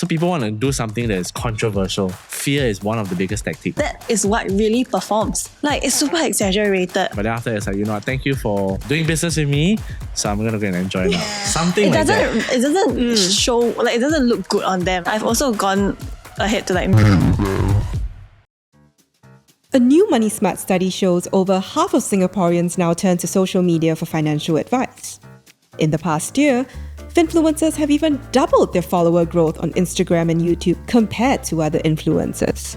So people want to do something that is controversial. Fear is one of the biggest tactics. That is what really performs. Like, it's super exaggerated. But then after it's like, you know what, thank you for doing business with me, so I'm gonna go and enjoy now. Something like that. It doesn't show, like, it doesn't look good on them. I've also gone ahead to like... A new MoneySmart study shows over half of Singaporeans now turn to social media for financial advice. In the past year, Finfluencers have even doubled their follower growth on Instagram and YouTube compared to other influencers.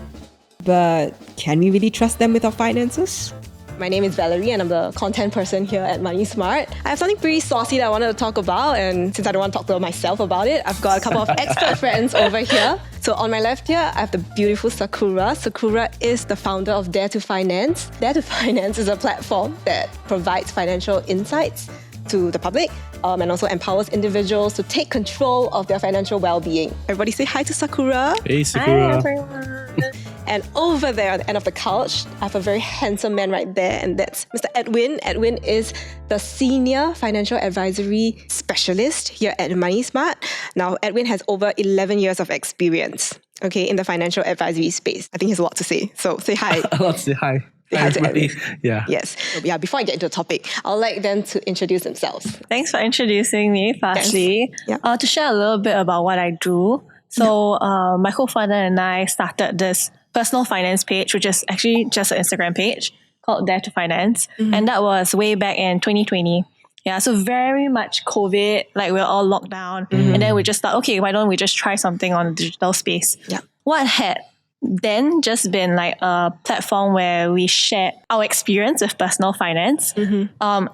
But can we really trust them with our finances? My name is Valerie and I'm the content person here at MoneySmart. I have something pretty saucy that I wanted to talk about, and since I don't want to talk to myself about it, I've got a couple of expert friends over here. So on my left here, I have the beautiful Sakura. Sakura is the founder of Dare to Finance. Dare to Finance is a platform that provides financial insights to the public and also empowers individuals to take control of their financial well-being. Everybody say hi to Sakura. Hey, Sakura. Hi, everyone. And over there at the end of the couch, I have a very handsome man right there, and that's Mr. Edwin. Edwin is the Senior Financial Advisory Specialist here at MoneySmart. Now, Edwin has over 11 years of experience, in the financial advisory space. I think he has a lot to say. So say hi. A lot to say hi. Hi, everybody. Yeah. Yes. So, before I get into the topic, I'd like them to introduce themselves. Thanks for introducing me, firstly. Yes. To share a little bit about what I do. So my co-founder and I started this personal finance page, which is actually just an Instagram page called Dare to Finance. And that was way back in 2020. Yeah, so very much COVID, like we're all locked down. And then we just thought, okay, why don't we just try something on the digital space? Yeah. What had then just been like a platform where we share our experience with personal finance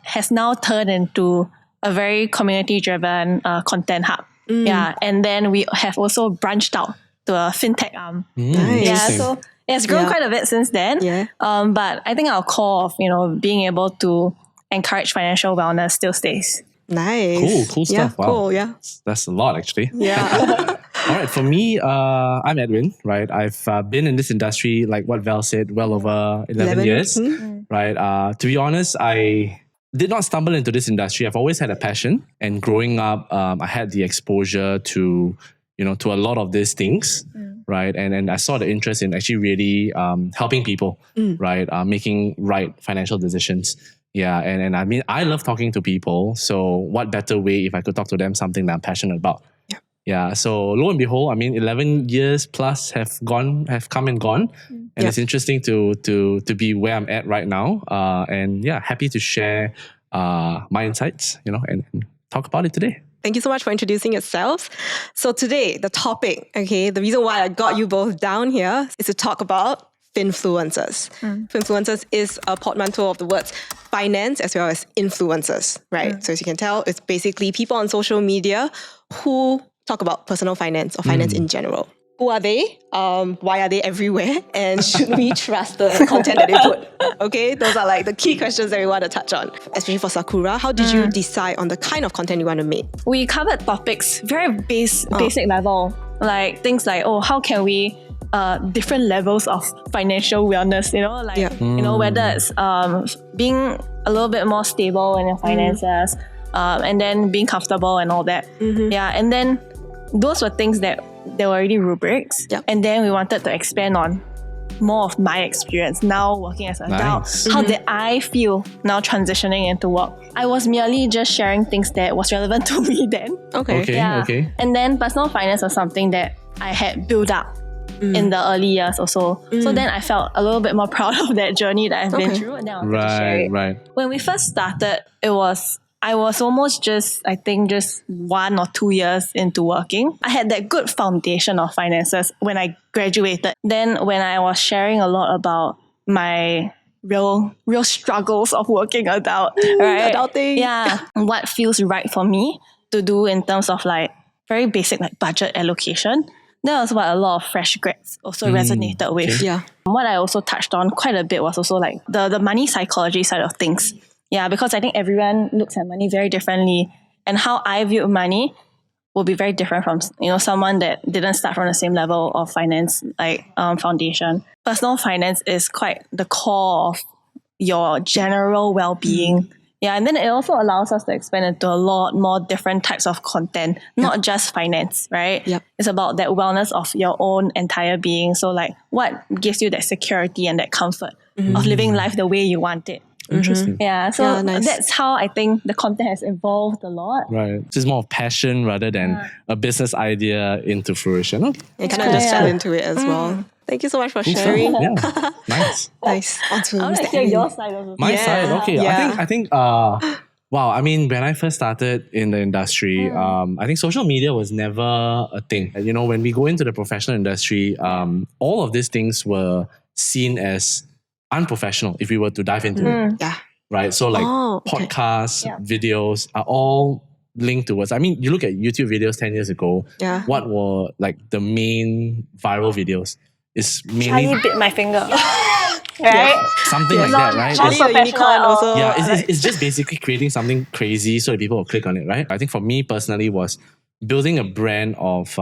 has now turned into a very community-driven content hub. Yeah, and then we have also branched out to a fintech arm. Nice. Yeah, so it's grown quite a bit since then. Yeah. But I think our core of, being able to encourage financial wellness still stays. Nice. Cool stuff. Wow. Cool, yeah. That's a lot, actually. Yeah. All right, for me, I'm Edwin, right? I've been in this industry, like what Val said, well over 11 years, right? To be honest, I did not stumble into this industry. I've always had a passion, and growing up, I had the exposure to a lot of these things, right? And I saw the interest in actually really helping people, right? Making right financial decisions. Yeah, and I mean, I love talking to people. So what better way if I could talk to them something that I'm passionate about? Yeah. So lo and behold, I mean, 11 years plus have come and gone, and it's interesting to be where I'm at right now. And yeah, happy to share my insights, and talk about it today. Thank you so much for introducing yourselves. So today, the topic, the reason why I got you both down here is to talk about Finfluencers. Finfluencers is a portmanteau of the words finance as well as influencers, right? So as you can tell, it's basically people on social media who talk about personal finance or finance in general. Who are they? Why are they everywhere? And should we trust the content that they put? Okay, those are like the key questions that we want to touch on. Especially for Sakura, how did you decide on the kind of content you want to make? We covered topics very basic level, like things like, how can we different levels of financial wellness, whether it's being a little bit more stable in your finances, and then being comfortable and all that. Yeah, and then those were things that there were already rubrics. And then we wanted to expand on more of my experience now working as an adult. How did I feel now transitioning into work? I was merely just sharing things that was relevant to me then. Okay. And then personal finance was something that I had built up in the early years or so. So then I felt a little bit more proud of that journey that I've been through, and then I wanted to share it. Right. When we first started, I was almost just 1 or 2 years into working. I had that good foundation of finances when I graduated. Then when I was sharing a lot about my real struggles of working adult, right? Adulting. Yeah. What feels right for me to do in terms of like very basic like budget allocation. That was what a lot of fresh grads also resonated with. Yeah. What I also touched on quite a bit was also like the money psychology side of things. Yeah, because I think everyone looks at money very differently, and how I view money will be very different from someone that didn't start from the same level of finance foundation. Personal finance is quite the core of your general well-being Yeah, and then it also allows us to expand into a lot more different types of content, not just finance, right? Yep. It's about that wellness of your own entire being. So like what gives you that security and that comfort of living life the way you want it. Interesting. Yeah, so nice. that's how I think the content has evolved a lot. Right. It's more of passion rather than a business idea into fruition. Oh, You kind of just fell into it as well. Thank you so much for sharing. yeah. Nice. Nice. On to I want to Mr. hear Edwin. your side of it. My side, okay. Yeah. I think wow, I mean, when I first started in the industry, I think social media was never a thing. You know, when we go into the professional industry, all of these things were seen as unprofessional if we were to dive into it. Yeah. Right. So like podcasts, videos are all linked towards. I mean, you look at YouTube videos 10 years ago, what were like the main viral videos? Is mainly Charlie bit my finger. Right? something like that, right? Charlie the unicorn also. Yeah, it's just basically creating something crazy so that people will click on it, right? I think for me personally was building a brand of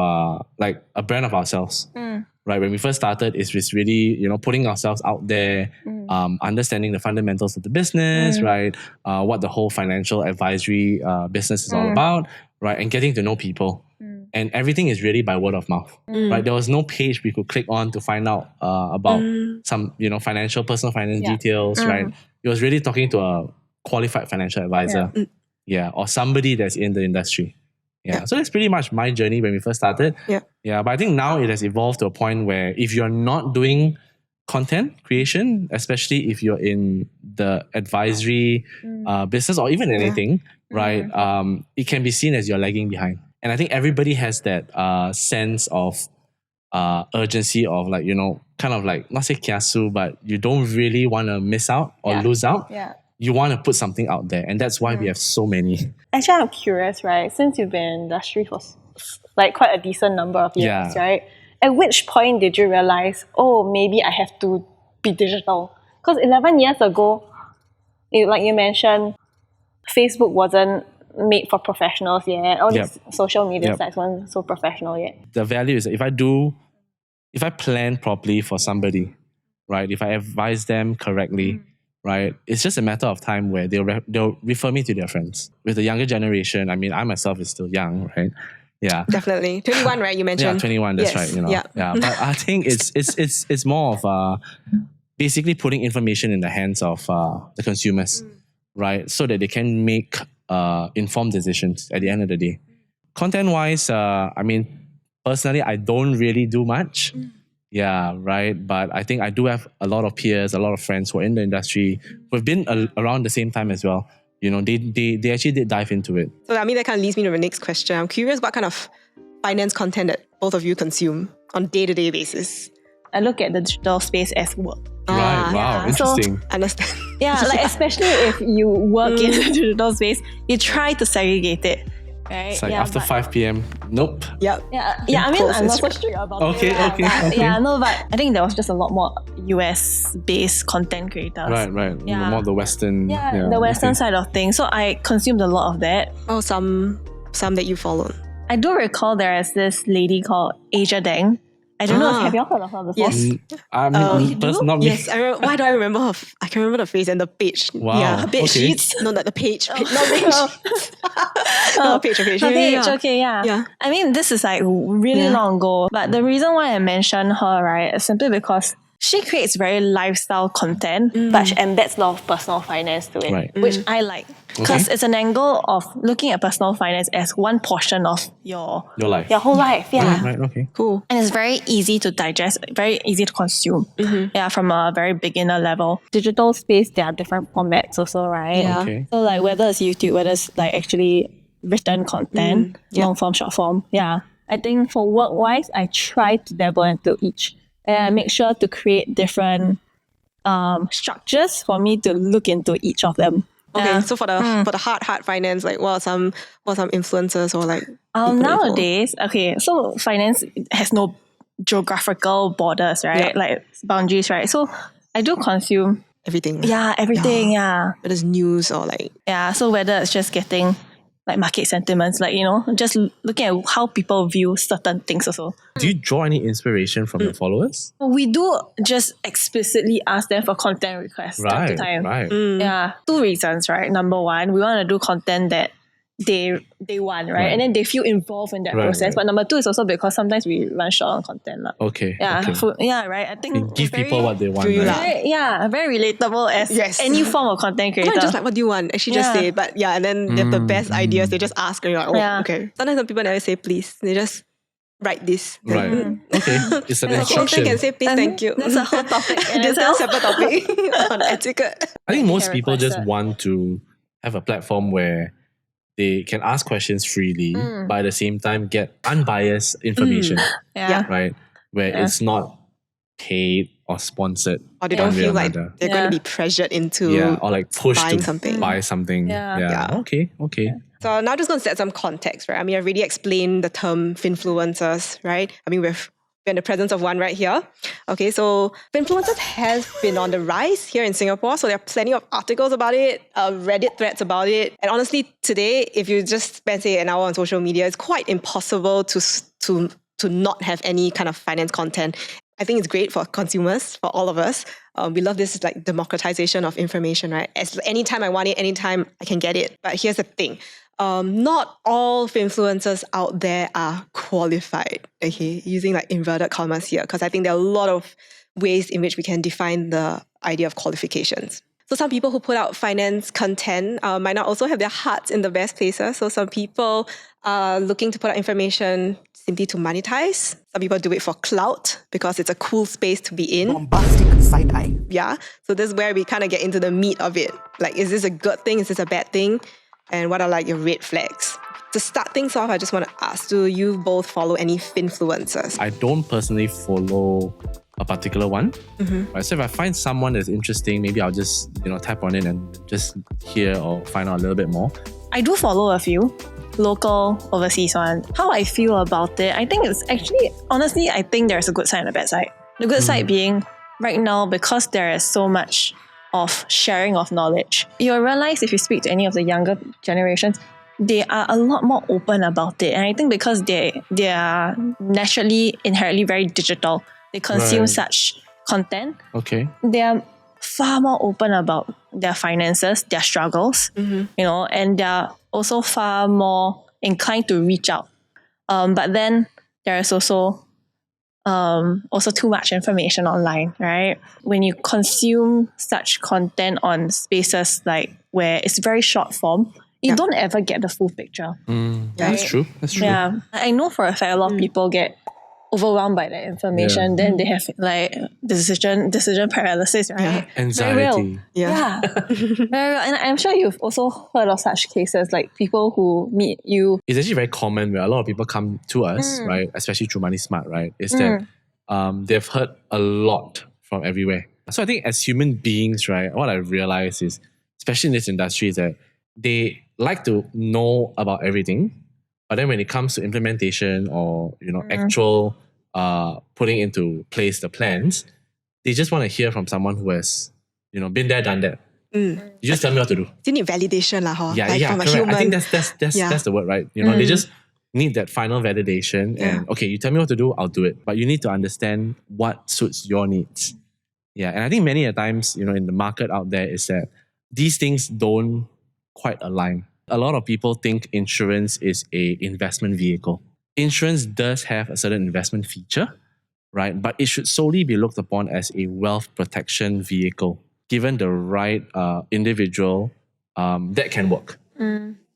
like a brand of ourselves. Right, when we first started, it's just really, you know, putting ourselves out there, understanding the fundamentals of the business, right? What the whole financial advisory business is all about, right? And getting to know people. And everything is really by word of mouth, right? There was no page we could click on to find out about some, you know, personal finance details, right? It was really talking to a qualified financial advisor, or somebody that's in the industry. So that's pretty much my journey when we first started. But I think now it has evolved to a point where if you're not doing content creation, especially if you're in the advisory business or even anything, right? It can be seen as you're lagging behind. And I think everybody has that sense of urgency of like, you know, kind of like, not say kiasu, but you don't really want to miss out or lose out. You want to put something out there. And that's why we have so many. Actually, I'm curious, right? Since you've been in the industry for like quite a decent number of years, right? At which point did you realize, oh, maybe I have to be digital? Because 11 years ago, like you mentioned, Facebook wasn't made for professionals yet. All these social media sites weren't so professional yet. The value is if I plan properly for somebody, right? If I advise them correctly, right? It's just a matter of time where they'll refer me to their friends. With the younger generation, I mean, I myself is still young, right? Yeah. Definitely. 21, right? You mentioned. Yeah, 21, that's right. You know. Yeah. But I think it's more of basically putting information in the hands of the consumers, right? So that they can make informed decisions at the end of the day. Content-wise, I mean, personally, I don't really do much. Yeah, right. But I think I do have a lot of peers, a lot of friends who are in the industry who have been around the same time as well. You know, they actually did dive into it. So I mean, that kind of leads me to the next question. I'm curious what kind of finance content that both of you consume on a day-to-day basis. I look at the digital space as work. Right, wow, interesting. So, understand. Like especially if you work in the digital space, you try to segregate it. Right? It's like after 5 p.m. Nope. I mean, I'm not so strict about it. Okay. But I think there was just a lot more US-based content creators. Right. More the Western. The Western side of things. So I consumed a lot of that. Oh, some that you followed. I do recall there is this lady called Asia Deng. I don't know. Have you all heard of her before? Yes. Not me. Yes, why do I remember her? I can remember the face and the page. Wow. Yeah, Her bed sheets. No, not the page. Not page. No, page. Okay, yeah. I mean, this is like really long ago. But the reason why I mention her, right, is simply because she creates very lifestyle content, but she embeds a lot of personal finance to it, which I like. Because it's an angle of looking at personal finance as one portion of your life. Your whole life, Right, okay. Cool. And it's very easy to digest, very easy to consume. From a very beginner level. Digital space, there are different formats also, right? Yeah. Okay. So like whether it's YouTube, whether it's like actually written content, long form, short form. Yeah. I think for work-wise, I try to dabble into each. And I make sure to create different structures for me to look into each of them. Okay, so for the hard finance, like what are some influencers or like nowadays, so finance has no geographical borders, right? Like boundaries, right? So I do consume everything. everything. Whether it's news or like so whether it's just getting like market sentiments, like, just looking at how people view certain things also. Do you draw any inspiration from your followers? We do just explicitly ask them for content requests time to time. Right. Yeah, 2 reasons, right? Number one, we want to do content that they want, right? And then they feel involved in that process. Right. But number 2 is also because sometimes we run short on content. Okay. Yeah, okay. right. I think You give very, people what they want. Right? very relatable as any form of content creator. Not just like, what do you want? Actually just say it. But and then they have the best ideas. They just ask and you're like, okay. Sometimes some people never say please. They just write this. Right. Okay. It's an instruction. They can say please, thank you. That's a whole topic. That's a separate topic on etiquette. I think most people just want to have a platform where they can ask questions freely, but at the same time get unbiased information. Right? Where it's not paid or sponsored. Or they don't feel like they're going to be pressured into or like pushed to something. buy something. Okay. So now just going to set some context, right? I mean, I already explained the term Finfluencers, right? I mean, we're in the presence of one right here. Okay, so Finfluencers has been on the rise here in Singapore. So there are plenty of articles about it, Reddit threads about it. And honestly, today, if you just spend, say, an hour on social media, it's quite impossible to not have any kind of finance content. I think it's great for consumers, for all of us. We love this like democratization of information, right? As anytime I want it, anytime I can get it. But here's the thing. Not all Finfluencers out there are qualified, okay? Using like inverted commas here, because I think there are a lot of ways in which we can define the idea of qualifications. So some people who put out finance content might not also have their hearts in the best places. So some people are looking to put out information simply to monetize. Some people do it for clout because it's a cool space to be in. Bombastic side-eye. Yeah. So this is where we kind of get into the meat of it. Like, is this a good thing? Is this a bad thing? And what are like your red flags? To start things off, I just want to ask, do you both follow any Finfluencers? I don't personally follow a particular one. Right? So if I find someone that's interesting, maybe I'll just tap on it and just hear or find out a little bit more. I do follow a few local, overseas one. How I feel about it, I think it's actually, honestly, I think there's a good side and a bad side. The good side being, right now, because there is so much of sharing of knowledge, you'll realize if you speak to any of the younger generations, they are a lot more open about it. And I think because they are naturally, inherently very digital, they consume such content. Okay. They are far more open about their finances, their struggles, and they're also far more inclined to reach out. But then there is also too much information online, right? When you consume such content on spaces like where it's very short form, you don't ever get the full picture. Right? That's true. Yeah, I know for a fact a lot of people get overwhelmed by that information. Then they have like decision paralysis, right? Anxiety. Very real. Yeah. Very real. And I'm sure you've also heard of such cases, like people who meet you. It's actually very common where a lot of people come to us, right? Especially through MoneySmart, right? Is that they've heard a lot from everywhere. So I think as human beings, right, what I realize is, especially in this industry, is that they like to know about everything. But then when it comes to implementation or, actual putting into place the plans, they just want to hear from someone who has, been there, done that. You just tell me what to do. You need validation, from correct. a human. I think that's the word, right? They just need that final validation and, okay, you tell me what to do, I'll do it. But you need to understand what suits your needs. Yeah, and I think many a times, in the market out there is that these things don't quite align. A lot of people think insurance is an investment vehicle. Insurance does have a certain investment feature, right? But it should solely be looked upon as a wealth protection vehicle. Given the right individual, that can work.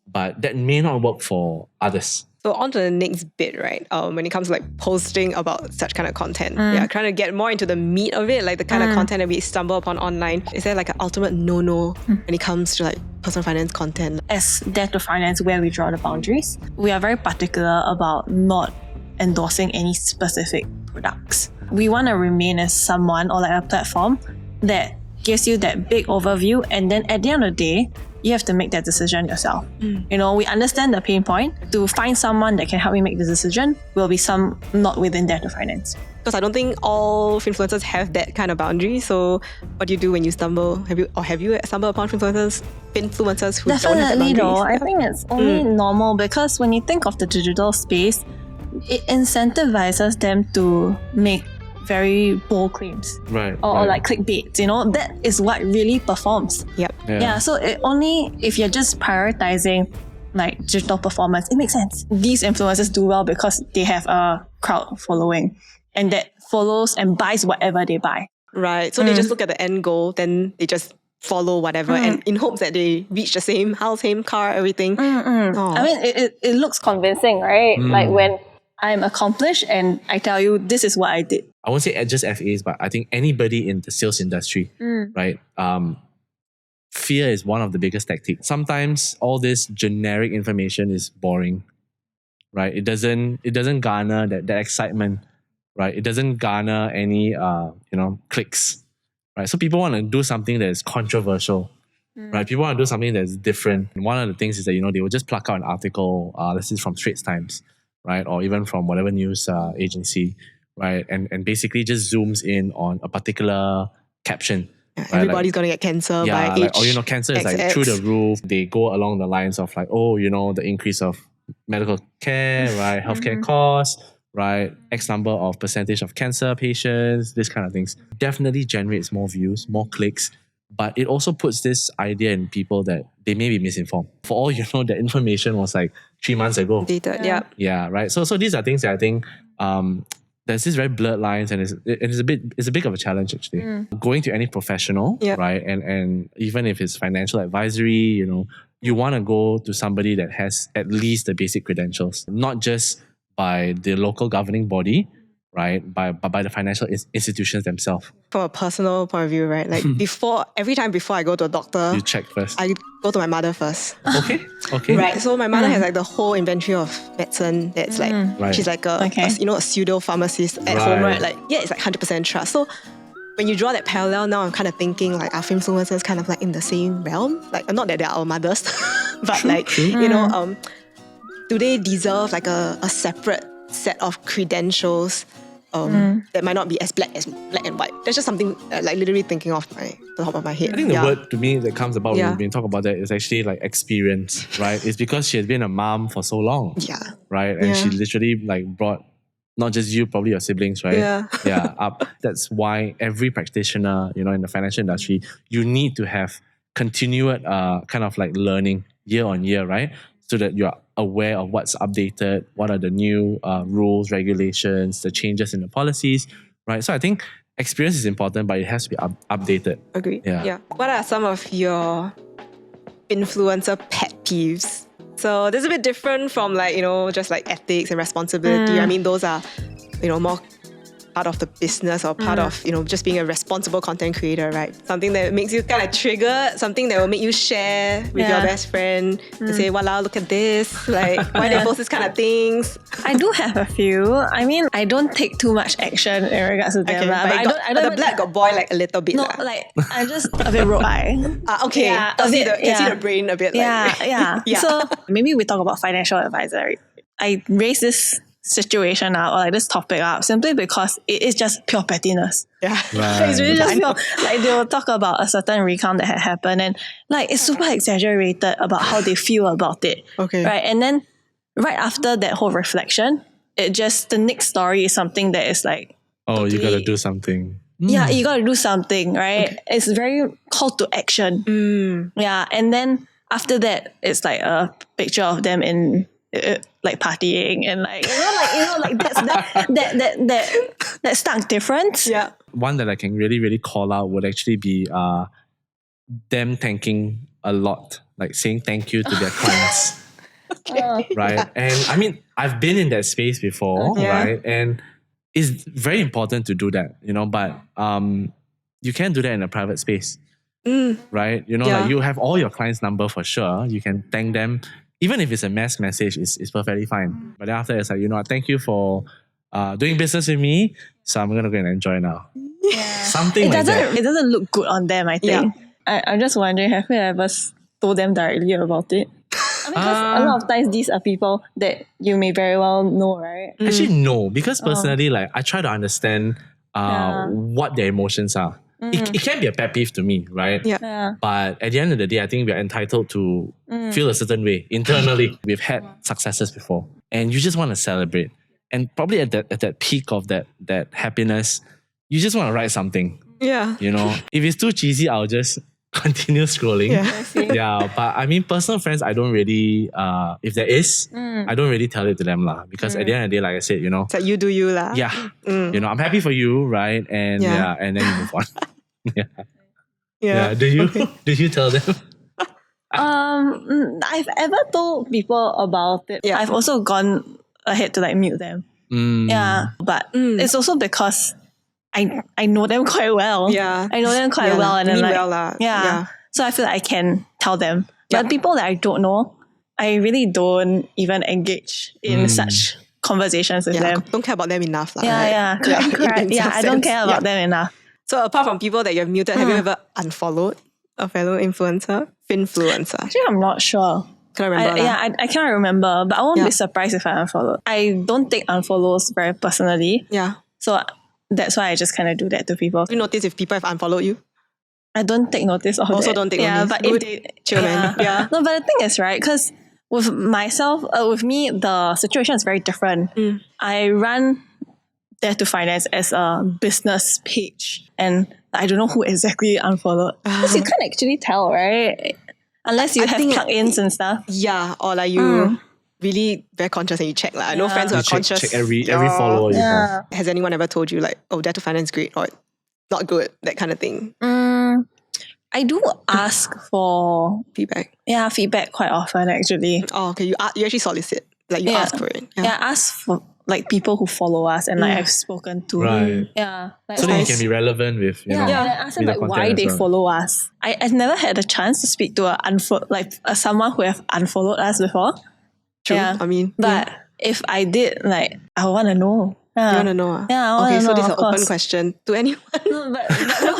But that may not work for others. So on to the next bit, right? When it comes to like posting about such kind of content, trying to get more into the meat of it, like the kind of content that we stumble upon online. Is there like an ultimate no-no when it comes to like personal finance content? As Dare to Finance, where we draw the boundaries, we are very particular about not endorsing any specific products. We want to remain as someone or like a platform that gives you that big overview, and then at the end of the day, you have to make that decision yourself. You know, we understand the pain point. To find someone that can help you make the decision will be some not within data finance. Because I don't think all influencers have that kind of boundary. So what do you do when you stumble? Have you stumbled upon influencers who don't have that Definitely boundaries? though. I think it's only normal because when you think of the digital space, it incentivizes them to make very bold claims. Right. Or like clickbait, you know, that is what really performs. Yep. Yeah, so only if you're just prioritizing like digital performance, it makes sense. These influencers do well because they have a crowd following and that follows and buys whatever they buy. Right. So they just look at the end goal, then they just follow whatever and in hopes that they reach the same house, same car, everything. Oh. I mean, it looks convincing, right? Like when I'm accomplished and I tell you this is what I did. I won't say just FAs, but I think anybody in the sales industry, right? Fear is one of the biggest tactics. Sometimes all this generic information is boring, right? It doesn't garner that excitement, right? It doesn't garner any clicks, right? So people want to do something that is controversial, right? People want to do something that's different. And one of the things is that they will just pluck out an article, let's say from Straits Times, right? Or even from whatever news agency, right? And basically just zooms in on a particular caption. Right? Everybody's going to get cancer by age. Cancer is like through the roof. They go along the lines of like, the increase of medical care, right? Healthcare costs, right? X number of percentage of cancer patients, this kind of things. Definitely generates more views, more clicks. But it also puts this idea in people that they may be misinformed. For all you know, that information was like 3 months ago. Dated, yeah. Yeah, right. So these are things that I think there's this very blurred lines, and it's a bit of a challenge actually. Going to any professional, right? And even if it's financial advisory, you want to go to somebody that has at least the basic credentials, not just by the local governing body, right? But by the financial institutions themselves. From a personal point of view, right? Like every time before I go to a doctor, you check first. I go to my mother first. Okay. Right. So my mother has like the whole inventory of medicine. That's like she's like a pseudo pharmacist at home, right? Like it's like 100% trust. So when you draw that parallel, now I'm kind of thinking like are influencers kind of like in the same realm? Like not that they are our mothers, but do they deserve like a separate set of credentials that might not be as black and white? That's just something like literally thinking off the top of my head. I think the word to me that comes about when we've been talking about that is actually like experience, right? It's because she has been a mom for so long. Yeah. Right? And she literally like brought not just you, probably your siblings, right? Yeah. Up. That's why every practitioner, in the financial industry, you need to have continued kind of like learning year on year, right? So that you're aware of what's updated, what are the new rules, regulations, the changes in the policies, right? So I think experience is important, but it has to be updated. Agreed. Yeah. What are some of your influencer pet peeves? So this is a bit different from just like ethics and responsibility. I mean, those are, more part of the business or part of, just being a responsible content creator, right? Something that makes you kind of trigger, something that will make you share with your best friend and say, "Walao, look at this. Like, why they post this kind of things?" I do have a few. I mean, I don't take too much action in regards to them. But I don't the black got boy like a little bit. No, I'm just a bit rogue eye. Okay. Yeah, can see the brain a bit. Yeah. So maybe we talk about financial advisory. I raise this situation up or like this topic up simply because it is just pure pettiness. Yeah. Right. It's really just pure, like they will talk about a certain recount that had happened and like it's super exaggerated about how they feel about it. Okay. Right. And then right after that whole reflection, the next story is something that is like, you gotta do something. Yeah, you gotta do something, right? Okay. It's very call to action. Yeah. And then after that, it's like a picture of them in like partying and like that's that stark difference. Yeah. One that I can really, really call out would actually be them thanking a lot, like saying thank you to their clients. Right. And I mean, I've been in that space before, right? And it's very important to do that, but you can't do that in a private space. Right? Like you have all your clients' number for sure. You can thank them. Even if it's a mass message, it's perfectly fine. But then after it's like, thank you for doing business with me. So I'm going to go and enjoy now. Yeah. Something like that. It doesn't look good on them, I think. Yeah. I'm just wondering, have you ever told them directly about it? I mean, because a lot of times these are people that you may very well know, right? Actually, no, because personally, like I try to understand what their emotions are. It can be a pet peeve to me, right? Yeah. But at the end of the day, I think we're entitled to feel a certain way internally. We've had successes before, and you just want to celebrate. And probably at that peak of that happiness, you just want to write something. Yeah. You know, if it's too cheesy, I'll just continue scrolling. Yeah. But I mean, personal friends, I don't really, if there is, I don't really tell it to them lah. Because at the end of the day, like I said, you know. It's like you do you lah. Yeah. You know, I'm happy for you, right? And and then you move on. Did you tell them? I've ever told people about it. Yeah. I've also gone ahead to like mute them. Yeah. But it's also because I know them quite well. Yeah. I know them quite well. And then like, so I feel like I can tell them. But people that I don't know, I really don't even engage in such conversations with them. Don't care about them enough. Correct. I don't care about them enough. So apart from people that you've muted, have you ever unfollowed a fellow influencer? Finfluencer. Actually, I'm not sure. Can't remember. I can't remember, but I won't be surprised if I unfollow. I don't take unfollows very personally. Yeah. So that's why I just kind of do that to people. Do you notice if people have unfollowed you? I don't take notice of also that. Don't take notice. Yeah, but if they... Chill, man. Yeah. No, but the thing is, right, because with myself, with me, the situation is very different. I run Dare to Finance as a business page, and I don't know who exactly unfollowed. Because you can't actually tell, right? Unless you have plugins and stuff. Yeah, or like you really very conscious and you check. Like, I know friends who are conscious. Check every follower you have. Has anyone ever told you like, oh, Dare to Finance great or not good, that kind of thing? I do ask for feedback. Yeah, feedback quite often actually. Oh, okay. You actually solicit. Like you ask for it. Yeah, I ask for like people who follow us and like I've spoken to. Right. Yeah. Like, so then you can be relevant with, you know. Yeah, and I ask them like why they follow us. I've never had a chance to speak to someone who have unfollowed us before. True. Yeah. I mean. But if I did, like, I want to know. Yeah. You want to know? Yeah, I want to know. Okay, so this is an open question to anyone who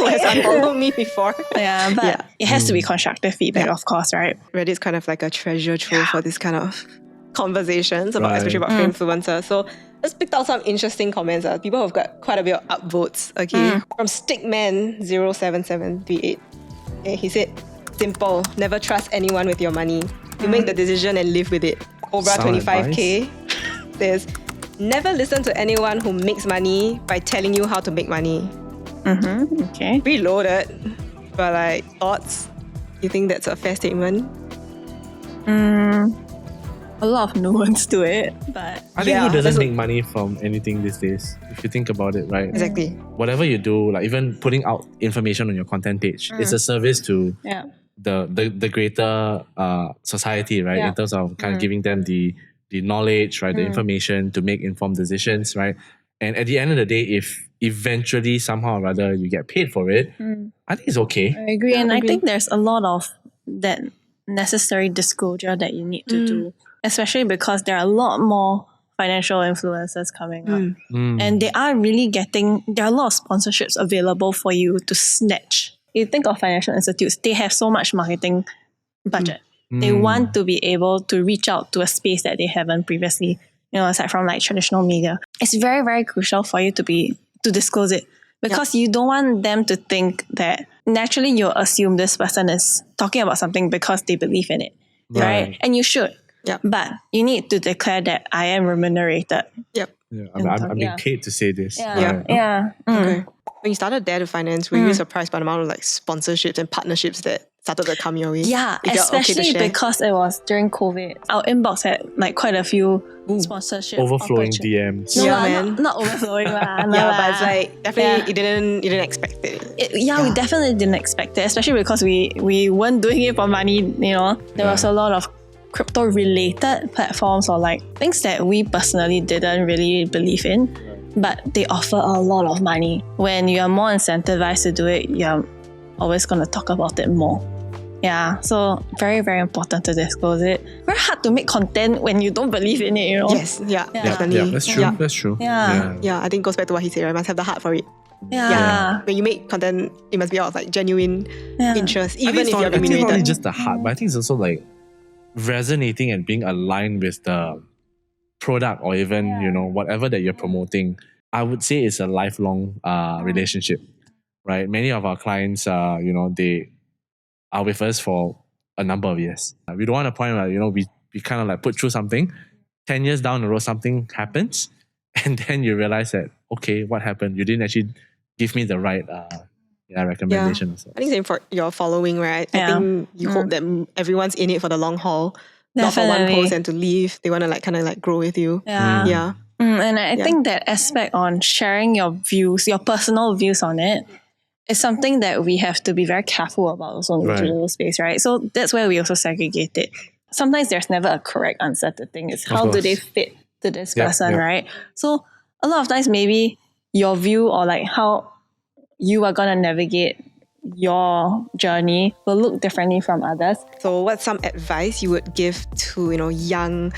has unfollowed me before. Yeah, but it has to be constructive feedback, of course, right? Reddit's kind of like a treasure trove for this kind of conversations, especially about influencers. So let's pick out some interesting comments. People have got quite a bit of upvotes. Okay, from Stickman07738. Okay, he said, "Simple. Never trust anyone with your money. You make the decision and live with it." Cobra 25K says, "Never listen to anyone who makes money by telling you how to make money." Okay. Reloaded. But like, thoughts? You think that's a fair statement? A lot of nuance to it, but I think who doesn't make money from anything these days? If you think about it, right? Exactly. Whatever you do, like even putting out information on your content page, it's a service to the greater society, right? In terms of kind of giving them the knowledge, right? The information to make informed decisions, right? And at the end of the day, if eventually somehow or rather you get paid for it, I think it's okay. I agree. And I think there's a lot of that necessary disclosure that you need to do, especially because there are a lot more financial influencers coming up. And they are really there are a lot of sponsorships available for you to snatch. You think of financial institutes, they have so much marketing budget. They want to be able to reach out to a space that they haven't previously, you know, aside from like traditional media. It's very, very crucial for you to disclose it because you don't want them to think that naturally you'll assume this person is talking about something because they believe in it, right? And you should. But you need to declare that I am remunerated. I'm being paid to say this. Okay. When you started Dare to Finance, were you surprised by the amount of like sponsorships and partnerships that started to come your way? Yeah, especially because it was during COVID. Our inbox had like quite a few sponsorship overflowing DMs. No, not overflowing. But it's like definitely you didn't expect it. We definitely didn't expect it, especially because we weren't doing it for money. You know, there was a lot of crypto related platforms or like things that we personally didn't really believe in, but they offer a lot of money. When you are more incentivized to do it, you're always going to talk about it more. Yeah, so very, very important to disclose it. Very hard to make content when you don't believe in it, you know? Yes, definitely. That's true. That's true. Yeah, I think it goes back to what he said, right? Must have the heart for it. Yeah. When you make content, it must be out of like genuine interest, I think even it's if not, you're I think it's not only remunerated. just the heart, but I think it's also like resonating and being aligned with the product or even, whatever that you're promoting. I would say it's a lifelong relationship, right? Many of our clients, they are with us for a number of years. We don't want a point where, we kind of like put through something, 10 years down the road, something happens, and then you realize that, okay, what happened? You didn't actually give me the right recommendation. Also. I think same for your following, right? I think you hope that everyone's in it for the long haul, not for one post and to leave. They want to like kind of like grow with you. Yeah. And I think that aspect on sharing your views, your personal views on it, is something that we have to be very careful about also in the digital space, right? So that's where we also segregate it. Sometimes there's never a correct answer to things. It's how do they fit to this person, right? So a lot of times maybe your view or like how you are going to navigate your journey will look differently from others. So what's some advice you would give to, young,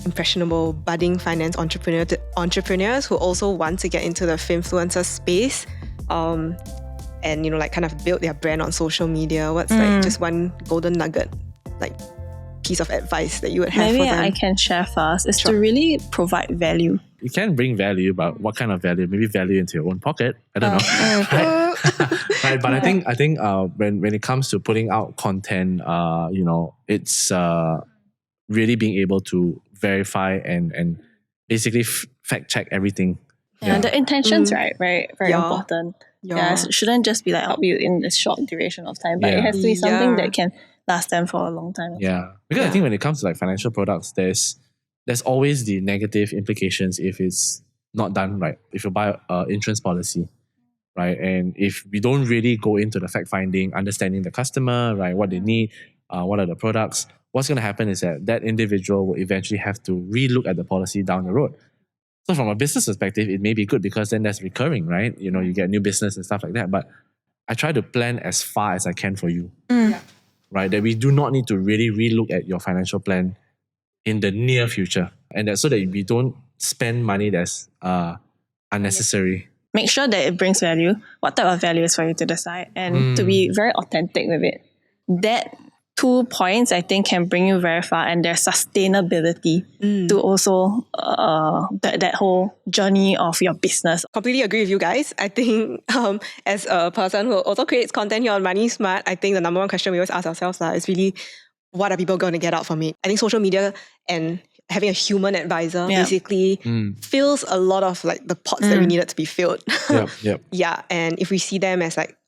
impressionable, budding finance entrepreneurs who also want to get into the Finfluencer space and, like kind of build their brand on social media? What's like just one golden nugget, like piece of advice that you would have for them? Maybe I can share first, is to really provide value. You can bring value, but what kind of value? Maybe value into your own pocket. I don't know. Right? But I think when it comes to putting out content, it's really being able to verify and basically fact check everything. Yeah, the intentions, right? Very important. Yeah, so it shouldn't just be like help you in a short duration of time, but it has to be something that can last them for a long time. Yeah, because I think when it comes to like financial products, there's always the negative implications if it's not done right. If you buy an insurance policy, right, and if we don't really go into the fact finding, understanding the customer, right, what they need, what are the products, what's going to happen is that individual will eventually have to relook at the policy down the road. So from a business perspective, it may be good because then that's recurring, right? You get new business and stuff like that. But I try to plan as far as I can for you, right? That we do not need to really relook at your financial plan in the near future. And that's so that we don't spend money that's unnecessary. Make sure that it brings value. What type of value is for you to decide? And to be very authentic with it. That 2 points, I think, can bring you very far, and there's sustainability to also that whole journey of your business. Completely agree with you guys. I think as a person who also creates content here on MoneySmart, I think the number one question we always ask ourselves is really, what are people going to get out from it? I think social media and having a human advisor basically fills a lot of like the pots that we needed to be filled. Yeah, and if we see them as like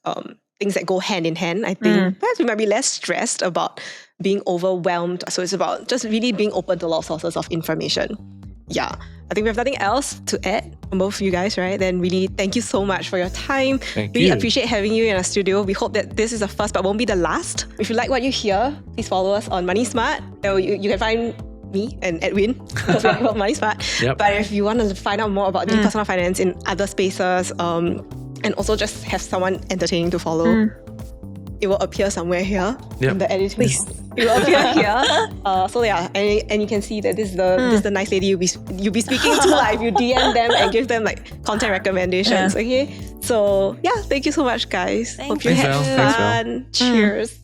things that go hand in hand, I think perhaps we might be less stressed about being overwhelmed. So it's about just really being open to a lot of sources of information. Yeah, I think we have nothing else to add from both of you guys, right? Then really thank you so much for your time. Really appreciate having you in our studio. We hope that this is the first but won't be the last. If you like what you hear, please follow us on MoneySmart. You can find me and Edwin because we about MoneySmart. But if you want to find out more about personal finance in other spaces, and also just have someone entertaining to follow, it will appear somewhere here in the editing. It will appear here. So yeah, and you can see that this is the nice lady you'll be speaking to if you DM them and give them like content recommendations. Okay, so yeah, thank you so much, guys. Hope you had fun. Cheers.